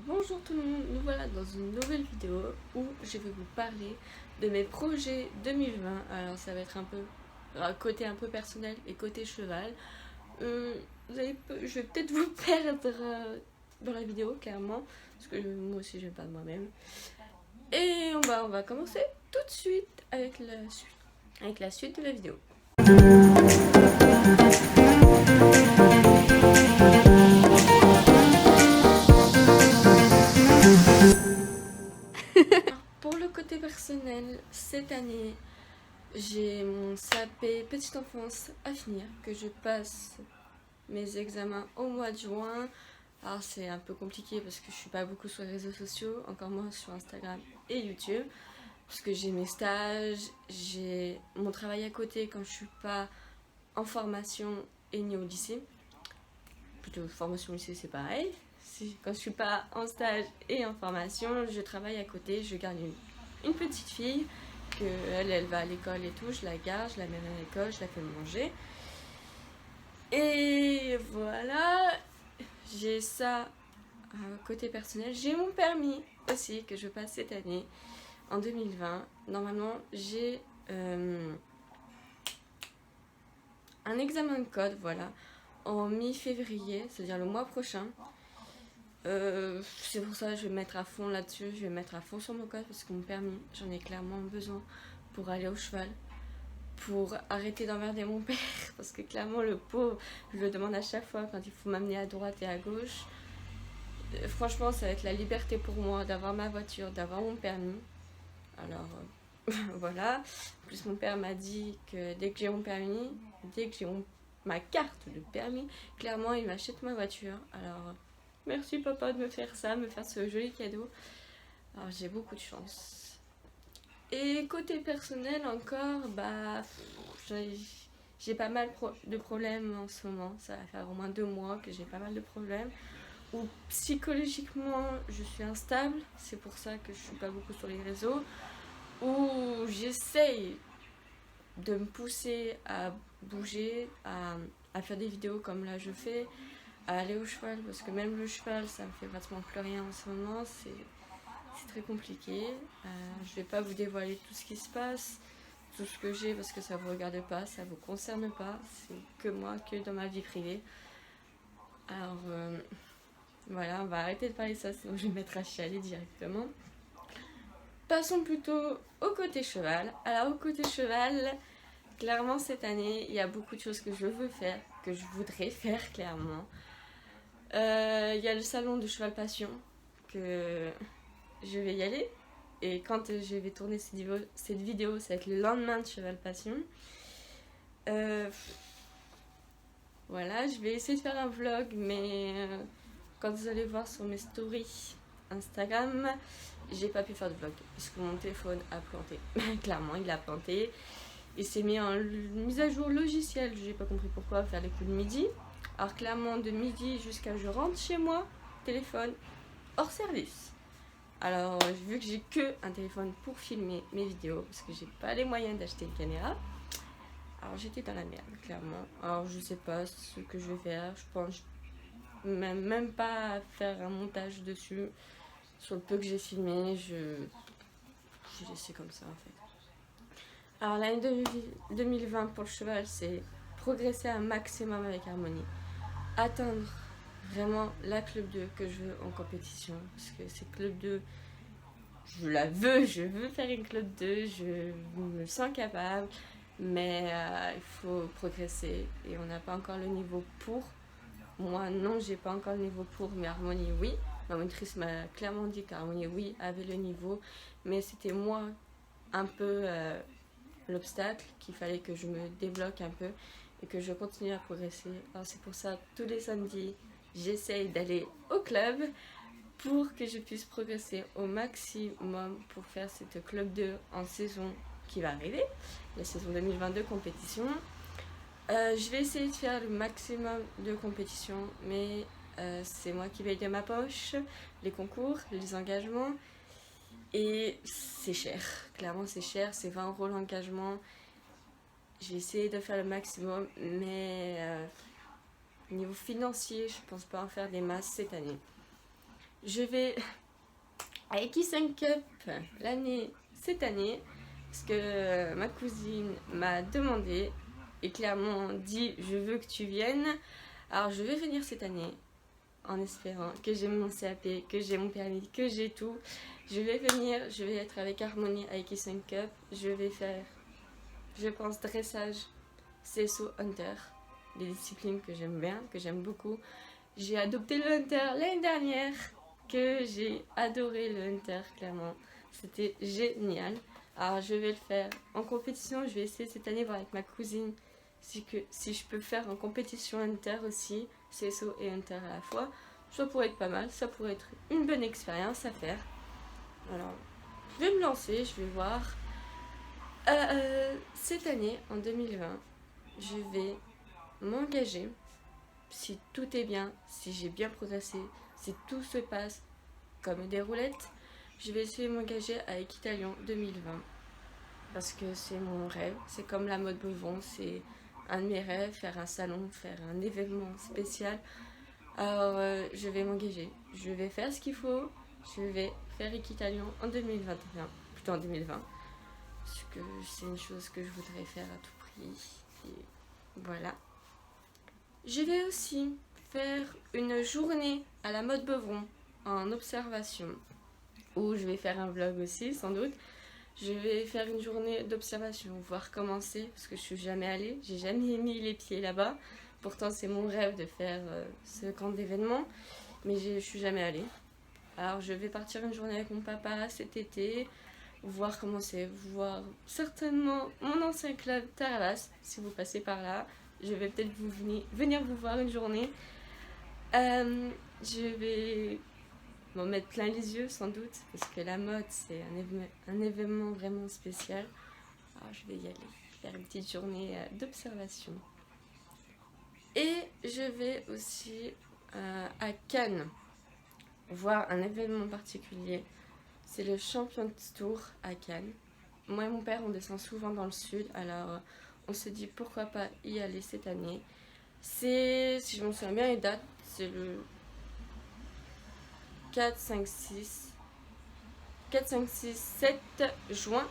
Bonjour tout le monde, nous voilà dans une nouvelle vidéo où je vais vous parler de mes projets 2020. Alors ça va être un peu côté un peu personnel et côté cheval. Je vais peut-être vous perdre dans la vidéo clairement, parce que moi aussi je vais pas de moi-même. Et on va commencer tout de suite avec la suite de la vidéo. Pour le côté personnel, cette année, j'ai mon CAP Petite Enfance à finir, que je passe mes examens au mois de juin. Alors c'est un peu compliqué parce que je suis pas beaucoup sur les réseaux sociaux, encore moins sur Instagram et YouTube, parce que j'ai mes stages, j'ai mon travail à côté quand je suis pas en formation et ni au lycée. Plutôt formation au lycée c'est pareil. Quand je suis pas en stage et en formation, je travaille à côté, je garde une petite fille que elle va à l'école et tout, je la garde, je la mène à l'école, je la fais manger. Et voilà, j'ai ça côté personnel. J'ai mon permis aussi que je passe cette année en 2020. Normalement, j'ai un examen de code, voilà, en mi-février, c'est-à-dire le mois prochain. C'est pour ça que je vais me mettre à fond là-dessus, je vais me mettre à fond sur mon code parce que mon permis, j'en ai clairement besoin pour aller au cheval, pour arrêter d'emmerder mon père, parce que clairement le pauvre, je le demande à chaque fois quand il faut m'amener à droite et à gauche. Franchement, ça va être la liberté pour moi d'avoir ma voiture, d'avoir mon permis. Alors voilà. En plus, mon père m'a dit que dès que j'ai mon permis, dès que j'ai ma carte de permis, clairement, il m'achète ma voiture. Alors merci papa de me faire ça, me faire ce joli cadeau. Alors j'ai beaucoup de chance. Et côté personnel encore, j'ai pas mal de problèmes en ce moment. Ça va faire au moins 2 mois que j'ai pas mal de problèmes. Où psychologiquement je suis instable, c'est pour ça que je suis pas beaucoup sur les réseaux. Où j'essaye de me pousser à bouger, à faire des vidéos comme là je fais, à aller au cheval, parce que même le cheval ça me fait vachement pleurer en ce moment, c'est très compliqué. Je vais pas vous dévoiler tout ce qui se passe, tout ce que j'ai, parce que ça vous regarde pas, ça vous concerne pas, c'est que moi, que dans ma vie privée. Alors voilà, on va arrêter de parler de ça, sinon je vais me mettre à chialer directement. Passons plutôt au côté cheval. Alors au côté cheval, clairement cette année, il y a beaucoup de choses que je veux faire, que je voudrais faire clairement. Il y a le salon de cheval passion, que je vais y aller. Et quand je vais tourner cette vidéo, ça va être le lendemain de Cheval Passion. Voilà, je vais essayer de faire un vlog, mais quand vous allez voir sur mes stories Instagram, j'ai pas pu faire de vlog parce que mon téléphone a planté. Clairement, il a planté. Il s'est mis en mise à jour logicielle, j'ai pas compris pourquoi, vers les coups de midi. Alors clairement, de midi jusqu'à je rentre chez moi, téléphone hors service. Alors, vu que j'ai que un téléphone pour filmer mes vidéos, parce que j'ai pas les moyens d'acheter une caméra, alors j'étais dans la merde, clairement. Alors, je sais pas ce que je vais faire. Je pense même pas faire un montage dessus. Sur le peu que j'ai filmé, j'ai laissé comme ça en fait. Alors, l'année 2020 pour le cheval, c'est progresser un maximum avec Harmonie. Atteindre vraiment la club 2 que je veux en compétition. Parce que c'est club 2. Je veux faire une club 2, je me sens capable, mais il faut progresser et on n'a pas encore le niveau pour. Moi, non, j'ai pas encore le niveau pour, mais Harmonie, oui. Ma monitrice m'a clairement dit qu'Harmonie, oui, avait le niveau, mais c'était moi un peu l'obstacle, qu'il fallait que je me débloque un peu et que je continue à progresser. Alors c'est pour ça, tous les samedis, j'essaye d'aller au club pour que je puisse progresser au maximum pour faire cette club 2 en saison qui va arriver, la saison 2022 compétition. Je vais essayer de faire le maximum de compétitions, mais c'est moi qui paye de ma poche, les concours, les engagements, et c'est cher, clairement c'est cher, c'est 20 € l'engagement. J'ai essayé de faire le maximum, mais niveau financier, je pense pas en faire des masses cette année. je vais à X5 Cup cette année, parce que ma cousine m'a demandé et clairement dit je veux que tu viennes. Alors je vais venir cette année en espérant que j'ai mon CAP, que j'ai mon permis, que j'ai tout. Je vais venir, je vais être avec Harmonie à X5 Cup. Je vais faire, je pense, dressage, CSO, hunter, des disciplines que j'aime bien, que j'aime beaucoup. J'ai adopté le hunter l'année dernière, que j'ai adoré le hunter, clairement. C'était génial. Alors je vais le faire en compétition. Je vais essayer cette année voir avec ma cousine si je peux faire en compétition hunter aussi, CSO et hunter à la fois. Ça pourrait être pas mal, ça pourrait être une bonne expérience à faire. Alors, je vais me lancer, je vais voir. Cette année, en 2020, je vais m'engager, si tout est bien, si j'ai bien progressé, si tout se passe comme des roulettes, je vais essayer de m'engager à Equitalion 2020. Parce que c'est mon rêve, c'est comme la mode Beauvon, c'est un de mes rêves, faire un salon, faire un événement spécial. Alors je vais m'engager, je vais faire ce qu'il faut, je vais faire Equitalion en 2021, plutôt en 2020. Parce que c'est une chose que je voudrais faire à tout prix. Et voilà. Je vais aussi faire une journée à la mode Beuvron en observation, où je vais faire un vlog aussi sans doute. Je vais faire une journée d'observation, voir comment c'est, parce que je suis jamais allée, j'ai jamais mis les pieds là-bas. Pourtant c'est mon rêve de faire ce grand événement, mais je suis jamais allée. Alors je vais partir une journée avec mon papa cet été, voir comment c'est, voir certainement mon ancien club Taravas, si vous passez par là. Je vais peut-être venir vous voir une journée. Je vais m'en mettre plein les yeux sans doute, parce que la mode c'est un événement vraiment spécial. Alors je vais y aller, faire une petite journée d'observation. Et je vais aussi à Cannes voir un événement particulier. C'est le Champions Tour à Cannes. Moi et mon père on descend souvent dans le sud, alors on se dit pourquoi pas y aller cette année. C'est, si je me souviens bien les dates, c'est le 4, 5, 6, 7 juin.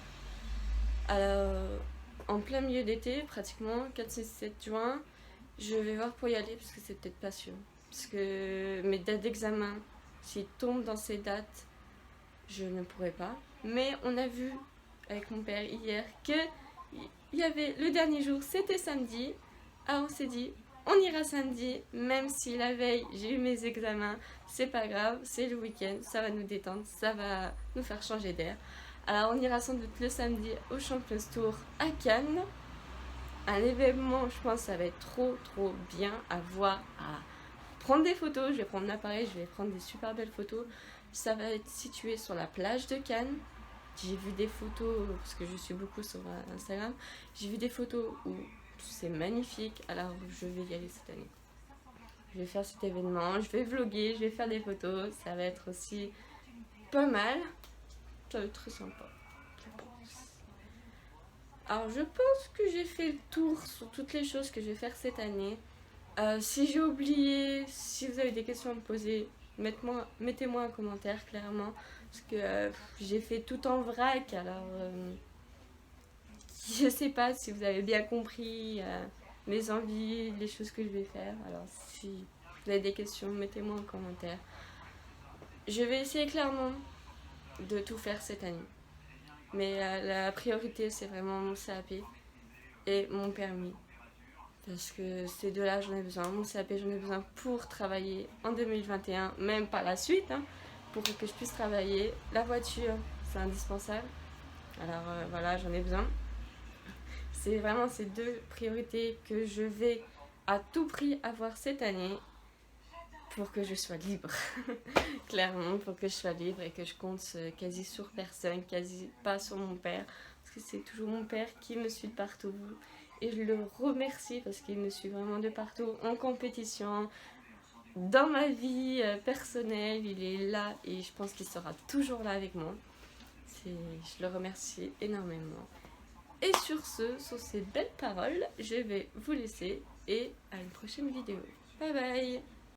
Alors, en plein milieu d'été, pratiquement, 4, 6, 7 juin. Je vais voir pour y aller parce que c'est peut-être pas sûr. Parce que mes dates d'examen, s'ils tombent dans ces dates, je ne pourrai pas. Mais on a vu avec mon père hier que il y avait le dernier jour, c'était samedi. Alors on s'est dit, on ira samedi, même si la veille j'ai eu mes examens, c'est pas grave, c'est le week-end, ça va nous détendre, ça va nous faire changer d'air. Alors on ira sans doute le samedi au Champions Tour à Cannes. Un événement, je pense, ça va être trop bien à voir, à prendre des photos. Je vais prendre mon appareil, je vais prendre des super belles photos. Ça va être situé sur la plage de Cannes. J'ai vu des photos, parce que je suis beaucoup sur Instagram, j'ai vu des photos où c'est magnifique, alors je vais y aller cette année. Je vais faire cet événement, je vais vlogger, je vais faire des photos, ça va être aussi pas mal. Ça va être très sympa, je pense. Alors je pense que j'ai fait le tour sur toutes les choses que je vais faire cette année. Si j'ai oublié, si vous avez des questions à me poser, mettez-moi un commentaire clairement. Parce que j'ai fait tout en vrac, alors je sais pas si vous avez bien compris mes envies, les choses que je vais faire. Alors si vous avez des questions, mettez-moi en commentaire. Je vais essayer clairement de tout faire cette année. Mais la priorité c'est vraiment mon CAP et mon permis. Parce que ces deux-là j'en ai besoin. Mon CAP j'en ai besoin pour travailler en 2021, même par la suite. Pour que je puisse travailler. La voiture, c'est indispensable. Alors voilà, j'en ai besoin. C'est vraiment ces deux priorités que je vais à tout prix avoir cette année pour que je sois libre. Clairement, pour que je sois libre et que je compte quasi sur personne, quasi pas sur mon père. Parce que c'est toujours mon père qui me suit de partout. Et je le remercie parce qu'il me suit vraiment de partout, en compétition, dans ma vie personnelle, il est là et je pense qu'il sera toujours là avec moi. Je le remercie énormément. Et sur ces belles paroles, je vais vous laisser et à une prochaine vidéo. Bye bye!